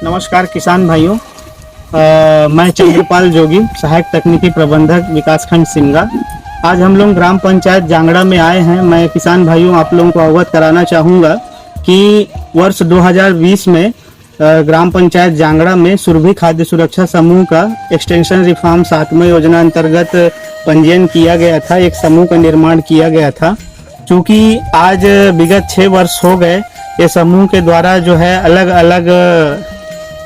नमस्कार किसान भाइयों। मैं चंद्रपाल जोगी, सहायक तकनीकी प्रबंधक विकासखंड सिमगा। आज हम लोग ग्राम पंचायत जांगड़ा में आए हैं। मैं किसान भाइयों आप लोगों को अवगत कराना चाहूँगा कि वर्ष 2020 में ग्राम पंचायत जांगड़ा में सुरभि खाद्य सुरक्षा समूह का एक्सटेंशन रिफॉर्म 7वें योजना अंतर्गत पंजीयन किया गया था। एक समूह का निर्माण किया गया था। चूँकि आज विगत 6 वर्ष हो गए, ये समूह के द्वारा जो है अलग अलग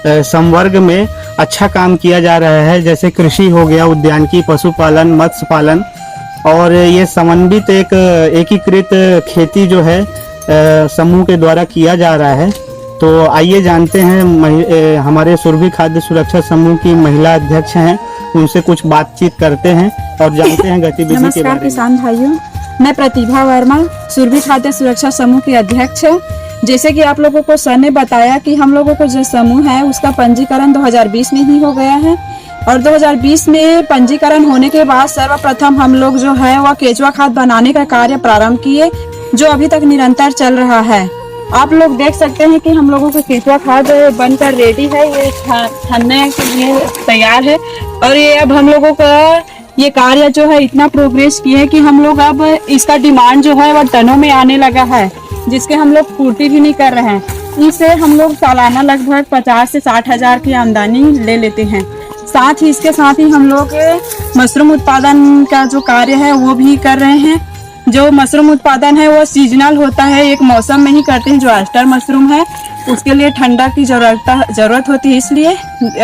संवर्ग में अच्छा काम किया जा रहा है, जैसे कृषि हो गया, उद्यानिकी, पशुपालन, मत्स्य पालन, और ये समन्वित एक एकीकृत खेती जो है समूह के द्वारा किया जा रहा है। तो आइए जानते हैं, हमारे सुरभि खाद्य सुरक्षा समूह की महिला अध्यक्ष हैं, उनसे कुछ बातचीत करते हैं और जानते हैं गतिविधि के बारे में। नमस्कार किसान भाइयों, मैं प्रतिभा वर्मा, सुरभि खाद्य सुरक्षा समूह की अध्यक्ष। जैसे कि आप लोगों को सर ने बताया कि हम लोगों को जो समूह है उसका पंजीकरण 2020 में ही हो गया है, और 2020 में पंजीकरण होने के बाद सर्वप्रथम हम लोग जो है वह केचुआ खाद बनाने का कार्य प्रारंभ किए, जो अभी तक निरंतर चल रहा है। आप लोग देख सकते हैं कि हम लोगों का केचुआ खाद बनकर रेडी है, ये छानने के लिए तैयार है। और ये अब हम लोगों का ये कार्य जो है इतना प्रोग्रेस किया है कि हम लोग अब इसका डिमांड जो है वह टनों में आने लगा है, जिसके हम लोग पूर्ति भी नहीं कर रहे हैं। इससे हम लोग सालाना लगभग 50 से 60 हजार की आमदनी ले लेते हैं। साथ ही इसके साथ ही हम लोग मशरूम उत्पादन का जो कार्य है वो भी कर रहे हैं। जो मशरूम उत्पादन है वो सीजनल होता है, एक मौसम में ही करते हैं। जो ऑयस्टर मशरूम है उसके लिए ठंडा की जरूरत होती है, इसलिए।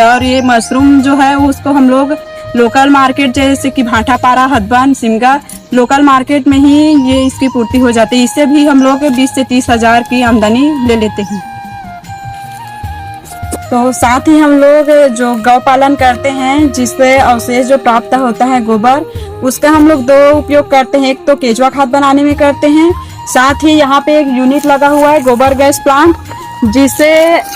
और ये मशरूम जो है उसको हम लोग लोकल मार्केट जैसे कि भाटापारा, हथबान, सिमगा, लोकल मार्केट में ही ये इसकी पूर्ति हो जाती है। इससे भी हम लोग 20 से 30 हजार की आमदनी ले लेते हैं। तो साथ ही हम लोग जो गौ पालन करते हैं, जिससे अवशेष जो प्राप्त होता है गोबर, उसका हम लोग 2 उपयोग करते हैं। एक तो केचुआ खाद बनाने में करते हैं, साथ ही यहाँ पे एक यूनिट लगा हुआ है गोबर गैस प्लांट, जिससे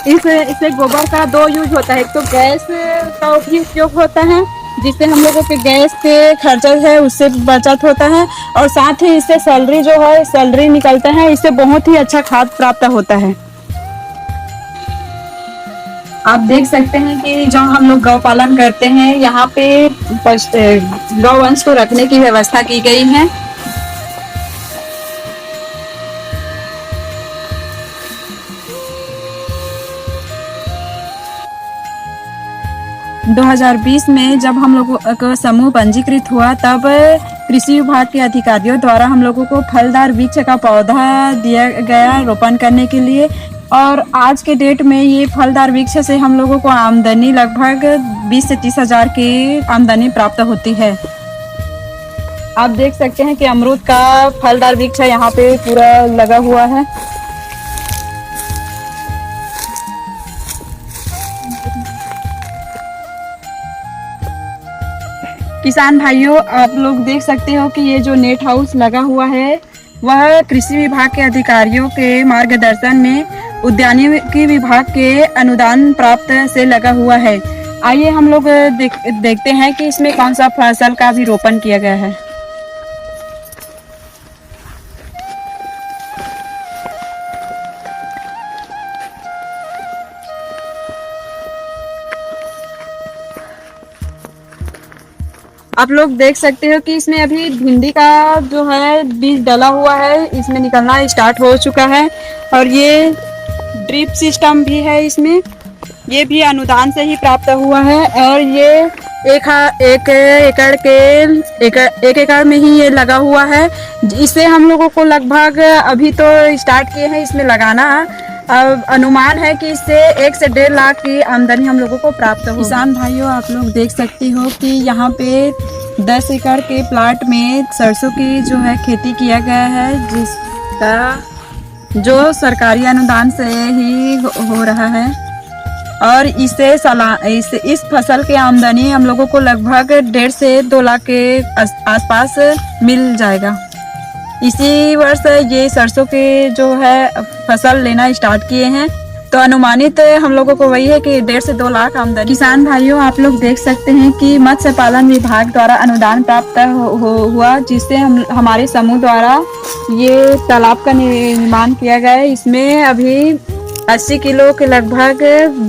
इससे गोबर का 2 यूज होता है। एक तो गैस का भी उपयोग होता है, जिससे हम लोगों के गैस के खर्चा है उससे बचत होता है, और साथ ही इससे सैलरी जो है सैलरी निकलता है। इससे बहुत ही अच्छा खाद प्राप्त होता है। आप देख सकते हैं कि जो हम लोग गौ पालन करते हैं, यहाँ पे गौवंश को रखने की व्यवस्था की गई है। - 2020 में जब हम लोगों का समूह पंजीकृत हुआ, तब कृषि विभाग के अधिकारियों द्वारा हम लोगों को फलदार वृक्ष का पौधा दिया गया रोपण करने के लिए। और आज के डेट में ये फलदार वृक्ष से हम लोगों को आमदनी लगभग 20 से 30 हजार की आमदनी प्राप्त होती है। आप देख सकते हैं कि अमरूद का फलदार वृक्ष यहाँ पे पूरा लगा हुआ है। किसान भाइयों, आप लोग देख सकते हो कि ये जो नेट हाउस लगा हुआ है वह कृषि विभाग के अधिकारियों के मार्गदर्शन में उद्यानिकी विभाग के अनुदान प्राप्त से लगा हुआ है। आइए हम लोग देखते हैं कि इसमें कौन सा फसल का भी रोपण किया गया है। आप लोग देख सकते हो कि इसमें अभी भिंडी का जो है बीज डला हुआ है, इसमें निकलना स्टार्ट हो चुका है। और ये ड्रिप सिस्टम भी है इसमें, ये भी अनुदान से ही प्राप्त हुआ है। और ये एक एकड़ में ही ये लगा हुआ है। इससे हम लोगों को लगभग अभी तो स्टार्ट किए हैं इसमें लगाना, अब अनुमान है कि इससे 1 से 1.5 लाख की आमदनी हम लोगों को प्राप्त हो। किसान भाइयों, आप लोग देख सकते हो कि यहाँ पे 10 एकड़ के प्लाट में सरसों की जो है खेती किया गया है, जिसका जो सरकारी अनुदान से ही हो रहा है। और इस फसल की आमदनी हम लोगों को लगभग 1.5 से 2 लाख के आसपास मिल जाएगा। इसी वर्ष ये सरसों के जो है फसल लेना स्टार्ट किए हैं, तो अनुमानित हम लोगों को वही है कि 1.5 से 2 लाख आमदनी। किसान भाइयों, आप लोग देख सकते हैं कि मत्स्य पालन विभाग द्वारा अनुदान प्राप्त हुआ, जिससे हमारे समूह द्वारा ये तालाब का निर्माण किया गया है। इसमें अभी 80 किलो के लगभग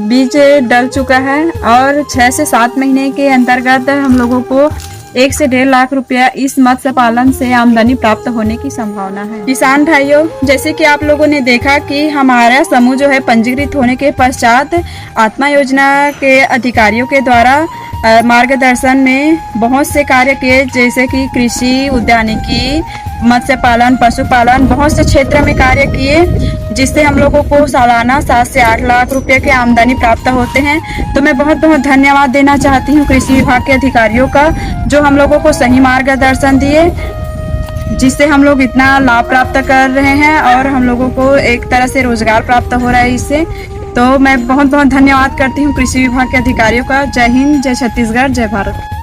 बीज डल चुका है और 6 से 7 महीने के अंतर्गत हम लोगों को 1 से 1.5 लाख रुपया इस मत्स्य पालन से आमदनी प्राप्त होने की संभावना है। किसान भाइयों, जैसे कि आप लोगों ने देखा कि हमारा समूह जो है पंजीकृत होने के पश्चात आत्मा योजना के अधिकारियों के द्वारा मार्गदर्शन में बहुत से कार्य किए, जैसे कि कृषि, उद्यानिकी, मत्स्य पालन, पशुपालन, बहुत से क्षेत्र में कार्य किए, जिससे हम लोगों को सालाना 7 से 8 लाख रुपए के आमदनी प्राप्त होते हैं। तो मैं बहुत बहुत धन्यवाद देना चाहती हूँ कृषि विभाग के अधिकारियों का, जो हम लोगों को सही मार्गदर्शन दिए, जिससे हम लोग इतना लाभ प्राप्त कर रहे हैं और हम लोगों को एक तरह से रोजगार प्राप्त हो रहा है इससे। तो मैं बहुत बहुत धन्यवाद करती हूँ कृषि विभाग के अधिकारियों का। जय हिंद, जय छत्तीसगढ़, जय भारत।